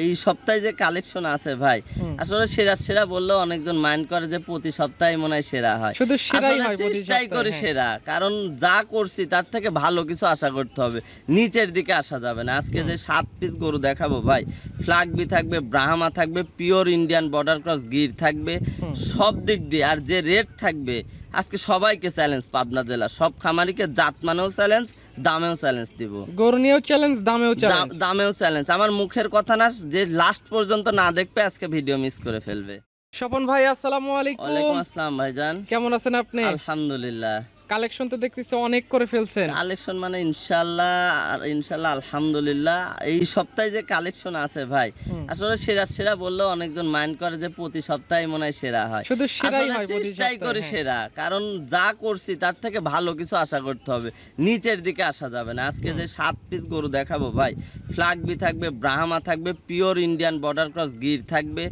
এই সপ্তাহে যে কালেকশন আছে ভাই, আসলে সেরা সেরা বললেও অনেকজন মাইন্ড করে যে প্রতি সপ্তাহে মনে হয় সেরা হয়। শুধু সেরাই হয় প্রতি চেষ্টাই সপ্তাহে, করি হ্যাঁ। সেরা, কারণ যা করছি তার থেকে ভালো কিছু আশা করতে হবে, নিচের দিকে আসা যাবে না। আজকে যে 7 পিস গরু দেখাবো ভাই, ফ্লাগবি থাকবে, ব্রাহ্মা থাকবে, pure Indian border cross Gir থাকবে, সব দিক দিয়ে। আর যে রেট থাকবে আজকে সবাইকে চ্যালেঞ্জ, পাবনা জেলা সব খামারিকে জাত মানেও চ্যালেঞ্জ, দামেও চ্যালেঞ্জ দিব। গরু নিয়েও চ্যালেঞ্জ, দামেও চ্যালেঞ্জ। দামেও চ্যালেঞ্জ। আমার মুখের কথা না, যে লাস্ট পর্যন্ত না দেখবে আজকে ভিডিও মিস করে ফেলবে। স্বপন ভাই, আসসালামু আলাইকুম। ওয়ালাইকুম আসসালাম ভাইজান, কেমন আছেন আপনি? আলহামদুলিল্লাহ। কালেকশন তো দেখতেছি অনেক করে ফেলছেন। কালেকশন মানে ইনশাল্লাহ ইনশাল্লাহ আলহামদুলিল্লাহ। এই সপ্তাহে যে কালেকশন আছে ভাই, আসলে সেরা সেরা বললেও অনেকজন মাইন্ড করে যে প্রতি সপ্তাহে মনে হয় সেরা হয়। শুধু সেরাই হয় প্রতি চেষ্টাই সপ্তাহে, করি হ্যাঁ। সেরা, কারণ যা করছি তার থেকে ভালো কিছু আশা করতে হবে, নিচের দিকে আসা যাবে না। আজকে যে 7 পিস গরু দেখাবো ভাই, ফ্লাগবি থাকবে, ব্রাহ্মা থাকবে, pure Indian border cross Gir থাকবে,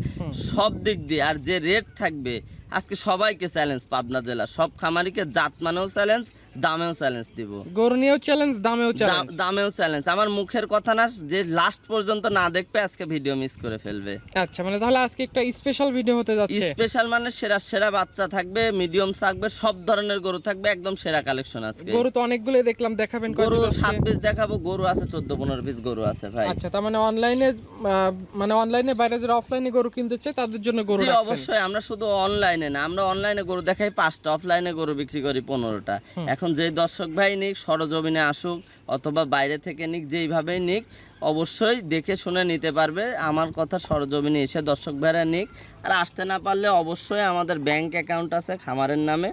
সব দিক দিয়ে। আর যে রেট থাকবে আজকে সবাইকে চ্যালেঞ্জ, পাবনা জেলা সব খামারিকে জাত মানেও চ্যালেঞ্জ, দামেও চ্যালেঞ্জ দিব। গরু নিয়েও চ্যালেঞ্জ, দামেও চ্যালেঞ্জ। দামেও চ্যালেঞ্জ। আমার মুখের কথা না, যে লাস্ট পর্যন্ত না দেখবে আজকে ভিডিও মিস করে ফেলবে। আচ্ছা, মানে তাহলে আজকে একটা স্পেশাল ভিডিও হতে যাচ্ছে। স্পেশাল মানে সেরা সেরা বাচ্চা থাকবে, মিডিয়াম থাকবে, সব ধরনের গরু থাকবে, একদম সেরা কালেকশন আজকে। গরু তো অনেকগুলো দেখলাম, দেখাবেন গরু কয়টা আজকে? 7 পিস দেখাবো, গরু আছে 14-15 পিস গরু আছে ভাই। আচ্ছা, তার মানে অনলাইনে বাইরে যারা অফলাইনে গরু কিনতে চায় তাদের জন্য গরু জি রাখছেন। অবশ্যই। আমরা শুধু অনলাইনে না, আমরা অনলাইনে গরু দেখাই 5টা, অফলাইনে গরু বিক্রি করি 15টা। এখন যেই দর্শক ভাই নিক, সরজমিনে আসুক অথবা বাইরে থেকে নিক, যেইভাবেই নিক অবশ্যই দেখে শুনে নিতে পারবে। আমার কথা, সরজমিনে এসে দর্শক ভাইরা নিক। আর আসতে না পারলে অবশ্যই আমাদের ব্যাংক অ্যাকাউন্ট আছে খামারের নামে,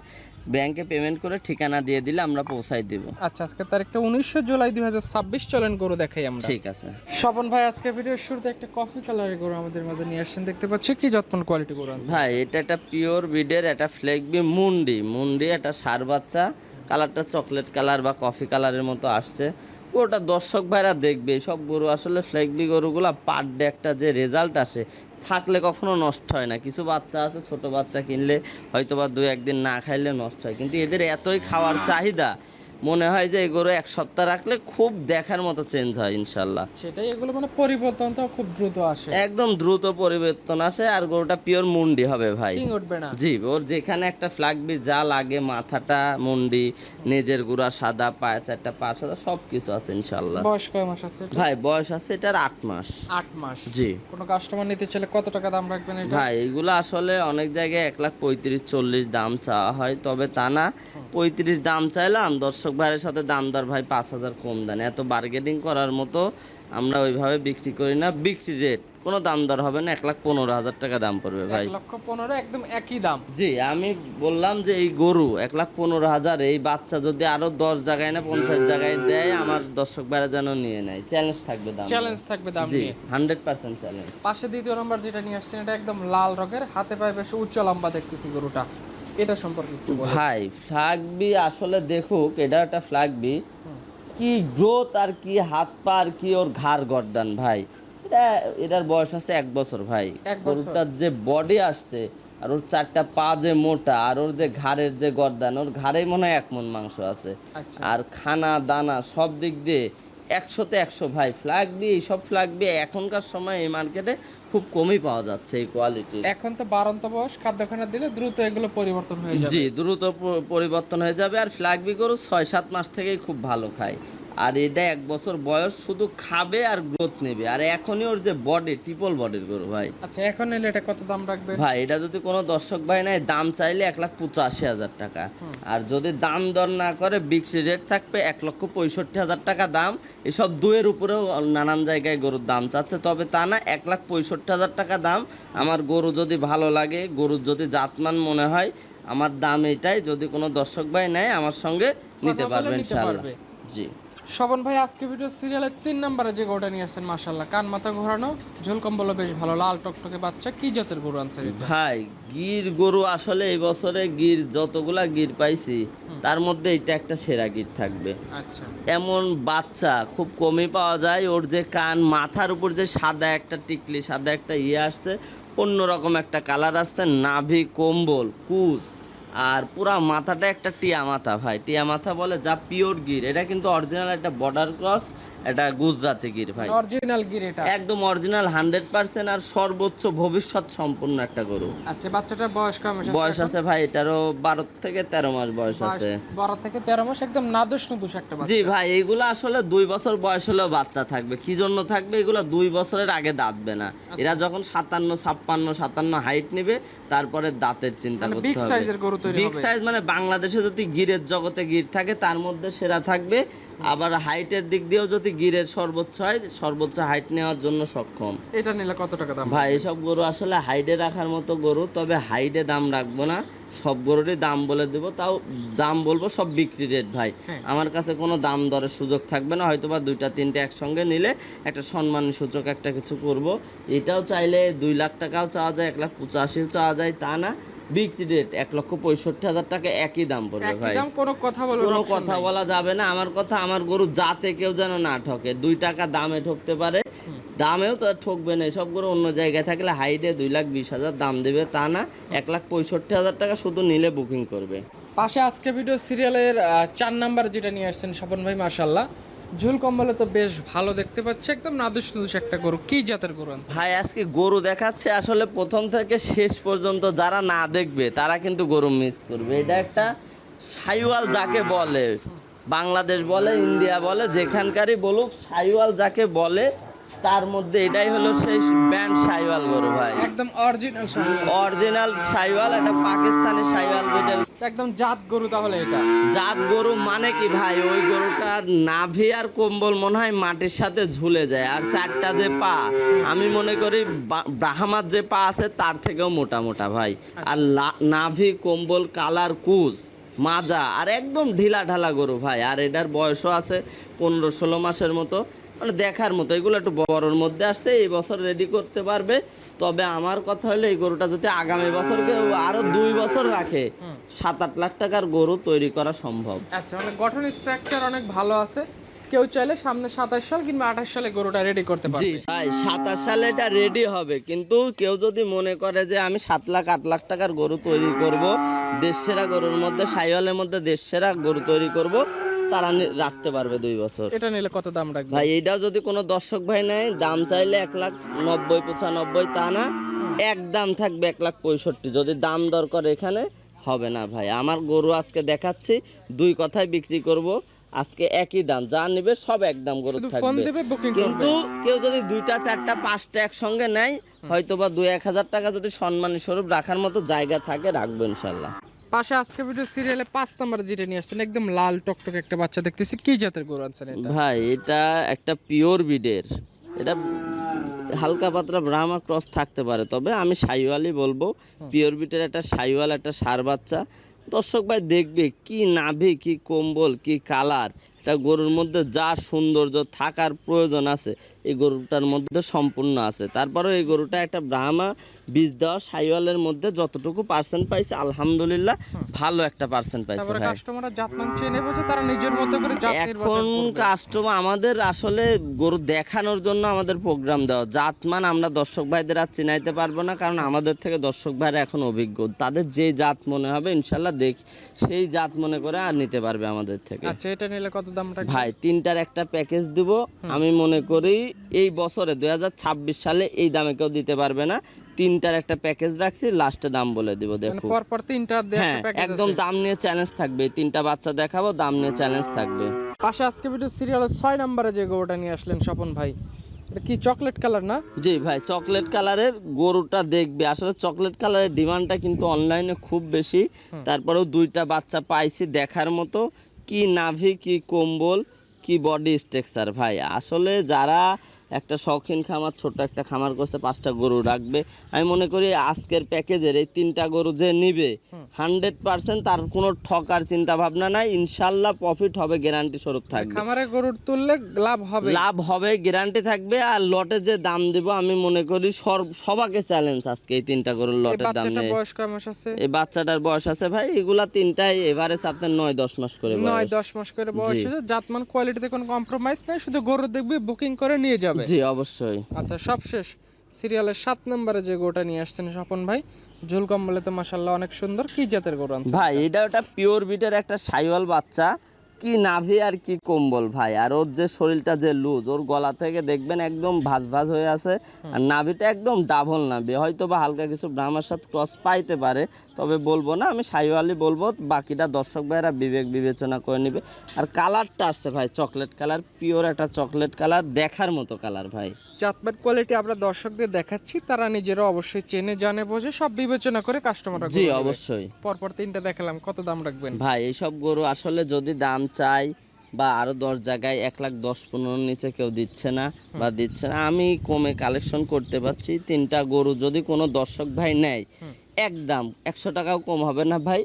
ব্যাংকে পেমেন্ট করে ঠিকানা দিয়ে দিলে আমরা পৌঁছাই দিব। আচ্ছা, আজকে তারিখটা 19 জুলাই 2026। চলেন গরু দেখাই আমরা। ঠিক আছে। স্বপন ভাই, আজকে ভিডিওর শুরুতে একটা কফি কালারের গরু আমাদের মাঝে নিয়ে আসছেন, দেখতে পাচ্ছি কি যত্ন কোয়ালিটি গরু আছে ভাই। এটা একটা পিওর ব্রিডের, একটা ফ্লেগবি মুন্ডি, একটা সার বাচ্চা। কালারটা চকলেট কালার বা কফি কালারের মতো আসছে। ওটা দর্শক ভাইরা দেখবে। সব গরু আসলে ফ্লেগবি গরুগুলা পার ডে একটা যে রেজাল্ট আসে, থাকলে কখনো নষ্ট হয় না। কিছু বাচ্চা আছে, ছোট বাচ্চা কিনলে হয়তো বা 2-1 দিন না খাইলে নষ্ট হয়, কিন্তু এদের এতই খাওয়ার চাহিদা, মনে হয় যে এই গরু 1 সপ্তাহ রাখলে খুব দেখার মতো চেঞ্জ হয় ইনশাল্লাহ। সেটাই, এগুলো মানে পরিবর্তনটাও খুব দ্রুত আসে, একদম দ্রুত পরিবর্তন আসে। আর গরুটা পিওর মুন্ডি হবে ভাই। সিং উঠবে না। জি, ওর যেখানে একটা ফ্লাগবি যা লাগে, মাথাটা মুন্ডি, নেজের গুড়া সাদা, পায়ে 4টা পা সাদা, সব কিছু আছে ইনশাল্লাহ। বয়স কয় মাস আছে এটা? ভাই বয়স আছে এটার 8 মাস। 8 মাস। জি। কোনো কাস্টমার নিতে চাইলে কত টাকা দাম রাখবেন এটা? ভাই এগুলো আসলে অনেক জায়গায় 1,35,40 দাম চাওয়া হয়, তবে তা না, 35 দাম চাইলাম, দর্শক ভাইয়ের সাথে দাম দর ভাই 5,000 কম দেন। এত বার্গেনিং করার মতো আমরা ওইভাবে বিক্রি করি না। বিক্রি রেট কোনো দাম দর হবে না, 1,15,000 টাকা দাম পড়বে ভাই। 1,15,000 একদম একই দাম। জি, আমি বললাম যে এই গরু 1,15,000, এই বাচ্চা যদি আরো 10 জায়গায় না 50 জায়গায় দেয়, আমার দর্শক ভাইরা যেন নিয়ে নেয়। চ্যালেঞ্জ থাকবে দাম। চ্যালেঞ্জ থাকবে দাম জি, নিয়ে। 100% চ্যালেঞ্জ। পাশে দ্বিতীয় নম্বর যেটা নিয়ে আসছেন, এটা একদম লাল রঙের, হাতে পায়ে বেশ উচ্চ লম্বা দেখতেছি গরুটা। এটা সম্পর্কে একটু বলুন ভাই ফ্লাগবি আসলে দেখুক, এটা একটা ফ্লাগবি, কি গ্রোথ আর কি হাত পা আর কি ওর ঘাড় গর্দান ভাই। এটার বয়স আছে 1 বছর ভাই। 1 বছর। গরুটার যে বডি আসছে, আর ওর 4টা পা যে মোটা, আর ওর যে ঘাড়ের যে গর্দান, ওর ঘাড়েই মনে হয় 1 মণ মাংস আছে। আচ্ছা। আর খানা দানা সব দিক দিয়ে 100-তে 100 ভাই। ফ্লাগবি, এইসব ফ্লাগবি এখনকার সময় এই মার্কেটে খুব কমই পাওয়া যাচ্ছে এই কোয়ালিটি। এখন তো বাড়ন্ত বয়স, খাদ্যখানা দিলে দ্রুত এগুলো পরিবর্তন হয়ে যাবে। জি, দ্রুত পরিবর্তন হয়ে যাবে। আর ফ্লাগবি গরু 6-7 মাস থেকেই খুব ভালো খায়। আর এটা 1 বছর বয়স, শুধু খাবে আর গ্রোথ নেবে। আর এখনই ওর যে বডি, ট্রিপল বডির গরু ভাই। আচ্ছা, এখন নিলে এটা কত দাম রাখবে? ভাই এটা যদি কোনো দর্শক ভাই নাই, দাম চাইলে 1,85,000 টাকা। আর যদি দাম দর না করে, বিক্রি রেট থাকবে 1,65,000 টাকা দাম। এসব দুয়ের উপরেও নানান জায়গায় গরুর দাম চাচ্ছে, তবে তা না, 1,65,000 টাকা দাম। আমার গরু যদি ভালো লাগে, গরুর যদি জাতমান মনে হয়, আমার দাম এটাই। যদি কোনো দর্শক ভাই নেয়, আমার সঙ্গে নিতে পারবেন ইনশাআল্লাহ। জি। স্বপন ভাই, আজকে ভিডিও সিরিয়ালের 3 নম্বরে যে গরুটা নিয়ে আসছেন, মাশাআল্লাহ, কান মাথা ঘোরানো, ঝোল কম্বল বেশ ভালো, লাল টকটকে বাচ্চা, কি জাতের গরু আনছেন এটা? ভাই গির গরু আসলে এই বছরে গির যতগুলা গির পাইছি, তার মধ্যে এটা একটা সেরা গির থাকবে। আচ্ছা। এমন বাচ্চা খুব কমই পাওয়া যায়। ওর যে কান, মাথার উপর যে সাদা একটা টিকলি, সাদা একটা আসছে, অন্যরকম একটা কালার আসছে, নাভি কম্বল কুচ, আর পুরা মাথাটা একটা টিয়া মাথা ভাই। টিয়া মাথা বলে, যা পিওর গির। এটা কিন্তু অরিজিনাল একটা বর্ডার ক্রস এটা গুজরাটি গির ভাই, অরিজিনাল গির এটা। একদম অরিজিনাল 100% আর সর্বোচ্চ ভবিষ্যৎ সম্পূর্ণ একটা গরু। আচ্ছা, বাচ্চাটার বয়স কেমন? বয়স আছে ভাই এটারও 12 থেকে 13 মাস বয়স আছে। 12 থেকে 13 মাস, একদম নাদুস নুদুস একটা বাচ্চা। জি ভাই, এইগুলো আসলে 2 বছর বয়স হলেও বাচ্চা থাকবে। কি জন্য থাকবে? এগুলো 2 বছরের আগে দাঁতবে না। এরা যখন 57 হাইট নেবে তারপরে দাঁতের চিন্তা করতে হবে। বিগ সাইজের গরু তৈরি হবে। বিগ সাইজ মানে বাংলাদেশে যদি গিরের জগতে গির থাকে তার মধ্যে সেরা থাকবে। আবার হাইটের দিক দিয়েও যদি গিরের সর্বোচ্চ হয়, সর্বোচ্চ হাইট নেওয়ার জন্য সক্ষম। এটা নিলে কত টাকা দাম? ভাই এসব গরু আসলে হাইডে রাখার মতো গরু, তবে হাইডে দাম রাখবো না, সব গরুরই দাম বলে দেবো। তাও দাম বলবো সব বিক্রি রেট ভাই। আমার কাছে কোনো দাম দরের সুযোগ থাকবে না। হয়তো বা 2-3টে একসঙ্গে নিলে একটা সম্মান সূচক একটা কিছু করব। এটাও চাইলে 2 লাখ টাকাও চাওয়া যায়, 1,85,000 চাওয়া যায়, তা না। বিক্রি রেট 1,65,000 টাকা, একই দাম পড়বে ভাই। কোনো কথা বলা যাবে না। আমার কথা, আমার গরু যাতে কেউ যেন না ঠকে। 2 টাকা দামে ঠকতে পারে, দামেও তো আর ঠকবে না। সব গরু অন্য জায়গায় থাকলে হাইডে 2,20,000 দাম দেবে, তা না 1,65,000 টাকা শুধু নিলে বুকিং করবে। পাশে আজকে ভিডিও সিরিয়ালের 4 নাম্বার যেটা নিয়ে আসছেন স্বপন ভাই, মাশাআল্লাহ ঝুল কম্বলে তো বেশ ভালো দেখতে পাচ্ছি, একদম নাদুস নুদুস একটা গরু। কি জাতের গরু আনছেন ভাই? আজকে গরু দেখাচ্ছে আসলে প্রথম থেকে শেষ পর্যন্ত যারা না দেখবে তারা কিন্তু গরু মিস করবে। এটা একটা সাইওয়াল যাকে বলে, বাংলাদেশ বলে, ইন্ডিয়া বলে, যেখানকারই বলুক, সাইওয়াল যাকে বলে তার মধ্যে এটাই হলো সেই ব্যান্ড সাইওয়াল গরু ভাই। একদম অরিজিনাল সাইওয়াল, এটা পাকিস্তানি সাইওয়াল ব্রিডের একদম জাত গরু। তাহলে এটা জাত গরু মানে কি ভাই? ওই গরুটার নাভি আর কম্বল মনে হয় মাটির সাথে ঝুলে যায়। আর 4টা যে পা, আমি মনে করি ব্রাহ্মার যে পা আছে তার থেকেও মোটা মোটা ভাই। আর নাভি, কম্বল, কালার, কুজ, মাজা, আর একদম ঢিলা ঢালা গরু ভাই। আর এটার বয়সও আছে 15-16 মাসের মতো, মানে দেখার মতো। এগুলো একটু বড়র মধ্যে আসছে, এই বছর রেডি করতে পারবে। তবে আমার কথা হলো এই গরুটা যদি আগামী বছর কেউ আরো 2 বছর রাখে, 7-8 লাখ টাকার গরু তৈরি করা সম্ভব। আচ্ছা, মানে গঠন স্ট্রাকচার অনেক ভালো আছে। কেউ চাইলে সামনে 27 সাল কিংবা 28 সালে গরুটা রেডি করতে পারবে। জি ভাই, 27 সালে এটা রেডি হবে। কিন্তু কেউ যদি মনে করে যে আমি 7-8 লাখ টাকার গরু তৈরি করব, দেশসেরা গরুর মধ্যে, সাইওয়ালের মধ্যে দেশসেরা গরু তৈরি করব, তারা রাখতে পারবে 2 বছর। এটা নিলে কত দাম রাখবে ভাই? এইটাও যদি কোনো দর্শক ভাই নেয়, দাম চাইলে 1,90,95,95, তা না, একদম থাকবে 1,65,000। যদি দাম দর করে এখানে হবে না ভাই। আমার গরু আজকে দেখাচ্ছি, 2 কথায় বিক্রি করব। আজকে একই দাম, যা নেবে সব একদম গরু থাকবে। কিন্তু কেউ যদি 2টা 4টা 5টা একসঙ্গে নেয়, হয়তো বা 2-1,000 টাকা যদি সম্মানী স্বরূপ রাখার মতো জায়গা থাকে, রাখবো ইনশাল্লাহ। পাশে আজকে ভিডিও সিরিয়ালে 5 নাম্বার যেটা নিয়ে আসছেন, একদম লাল টকটকে একটা বাচ্চা দেখতেছি। কি জাতের গরু আনছেন এটা? ভাই এটা একটা পিওর ব্রিডের, এটা হালকা পাতলা ব্রাহ্মা ক্রস থাকতে পারে, তবে আমি সাইওয়ালই বলবো। পিওর ব্রিডের একটা সাইওয়াল, একটা ষাঁড় বাচ্চা। দর্শক ভাই দেখবে কি নাভি, কি কম্বল, কি কালার। এটা গরুর মধ্যে যা সৌন্দর্য থাকার প্রয়োজন আছে এই গরুটার মধ্যে সম্পূর্ণ আছে। তারপরেও এই গরুটা একটা ব্রাহ্মা বীজ দেওয়া সাইওয়ালের মধ্যে যতটুকু পার্সেন্ট পাইছে, আলহামদুলিল্লাহ ভালো একটা পার্সেন্ট পাইছে ভাই। কাস্টমাররা জাতমান চেনে বোঝে, তারা নিজের মতো করে জাত নির্বাচন এখন করবে। কাস্টমার আমাদের আসলে গরু দেখানোর জন্য আমাদের প্রোগ্রাম দেওয়া। জাতমান আমরা দর্শক ভাইদের আর চিনাইতে পারবো না, কারণ আমাদের থেকে দর্শক ভাইরা এখন অভিজ্ঞ। তাদের যে জাত মনে হবে ইনশাল্লাহ সেই জাত মনে করে আর নিতে পারবে আমাদের থেকে। আচ্ছা, এটা নিলে কত দাম রাখবে ভাই? 3টার একটা প্যাকেজ দিব। আমি মনে করি এই বছরে 2026 সালে এই দামে কেউ দিতে পারবে না। 3টার একটা প্যাকেজ রাখছি, লাস্টে দাম বলে দিব। দেখো পরপর 3টা হ্যাঁ, একদম দাম নিয়ে চ্যালেঞ্জ থাকবে। 3টা বাচ্চা দেখাবো, দাম নিয়ে চ্যালেঞ্জ থাকবে। পাশে আজকে ভিডিও সিরিয়ালের 6 নম্বরে যে গরুটা নিয়ে আসলেন স্বপন ভাই, এটা কি চকলেট কালার না? জি ভাই, চকলেট কালারের গরুটা দেখবে। আসলে চকলেট কালারের ডিমান্ডটা কিন্তু অনলাইনে খুব বেশি। তারপরেও 2টা বাচ্চা পাইছি দেখার মতো। কি নাভি, কি কম্বল, কি বডি স্ট্রাকচার ভাই। আসলে যারা একটা শৌখিন খামার, ছোট একটা খামার করছে, 5টা গরু রাখবে, আমি মনে করি আজকের প্যাকেজের এই 3টা গরু যে নিবে 100% তার কোনো ঠকার চিন্তা ভাবনা নাই। ইনশাল্লাহ প্রফিট হবে, গ্যারান্টি স্বরূপ থাকবে। খামারে গরুর তুললে লাভ হবে, গ্যারান্টি থাকবে। আর লটে যে দাম দেব, আমি মনে করি সবাকে চ্যালেঞ্জ আজকে এই 3টা গরুর লটের দাম নেই। বয়স কয় মাস আছে? এই বাচ্চাটার বয়স আছে ভাই, এগুলা 3টাই এভারেজ আপনার 9-10 মাস করে বয়স। 9-10 মাস করে বয়স আছে। জাতমান কোয়ালিটিতে কোনো কম্প্রোমাইজ নাই, শুধু গরু দেখবি, বুকিং করে নিয়ে যাবে। জি অবশ্যই। আচ্ছা, সবশেষ সিরিয়ালের 7 নম্বরে যে গরুটা নিয়ে আসছেন স্বপন ভাই, ঝুল কম্বলে তো মাশাআল্লাহ অনেক সুন্দর। কি জাতের গরু আনছেন ভাই? এটা ওটা পিওর ব্রিডের একটা সাইওয়াল বাচ্চা। কি নাভি আর কি কম্বল ভাই, আর ওর যে শরীরটা যে লুজ, ওর গলা থেকে দেখবেন একদম ভাঁজ ভাঁজ হয়ে আছে, আর নাভিটা একদম ডাবল নাভি, হয়তো বা হালকা কিছু ব্রাহ্মার সাথে ক্রস পাইতে পারে, তবে বলবো না, আমি শাহিওয়ালি বলবো, বাকিটা দর্শক ভাইরা বিবেক বিবেচনা করে নেবে। আর কালারটা আসছে ভাই চকলেট কালার, পিওর একটা চকলেট কালার, দেখার মতো কালার ভাই। জাতমান কোয়ালিটি আমরা দর্শকদের দেখাচ্ছি, তারা নিজেরা অবশ্যই চেনে জানে বোঝে সব বিবেচনা করে কাস্টমাররা জি অবশ্যই। পরপর তিনটা দেখালাম, কত দাম রাখবেন ভাই এইসব গরু আসলে যদি দাম চাই বা আরো 10 জায়গায় 1,10,15 নিচে কেউ দিচ্ছে না বা দিচ্ছে না, আমি কমে কালেকশন করতে পারছি। 3টা গরু যদি কোনো দর্শক ভাই নেয়, একদম 100 টাকাও কম হবে না ভাই,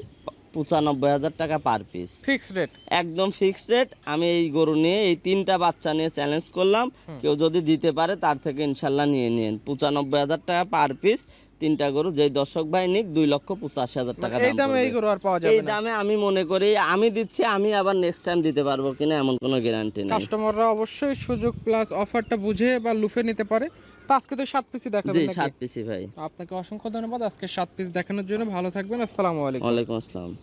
95,000 টাকা পার পিস, ফিক্সড রেট। একদম ফিক্সড রেট। আমি এই গরু নিয়ে, এই 3টা বাচ্চা নিয়ে চ্যালেঞ্জ করলাম, কেউ যদি দিতে পারে তার থেকে ইনশাল্লাহ নিয়ে নিন। 95,000 টাকা পার পিস, 3টা গরু, যেই দর্শক ভাই নিক 2,85,000 টাকা এই দাম দামে পড়বে। এই গরু আর পাওয়া যাবে এই না। দামে আমি মনে করি আমি দিচ্ছি, আমি আবার নেক্সট টাইম দিতে পারবো কিনা এমন কোনো গ্যারান্টি নেই। কাস্টমাররা অবশ্যই সুযোগ প্লাস অফারটা বুঝে বা লুফে নিতে পারে। তো আজকে তো 7 পিসই জি দেখাবেন নাকি? 7 পিসি ভাই। আপনাকে অসংখ্য ধন্যবাদ আজকে 7 পিস দেখানোর জন্য। ভালো থাকবেন, আসসালামু আলাইকুম। ওয়ালাইকুম আসসালাম।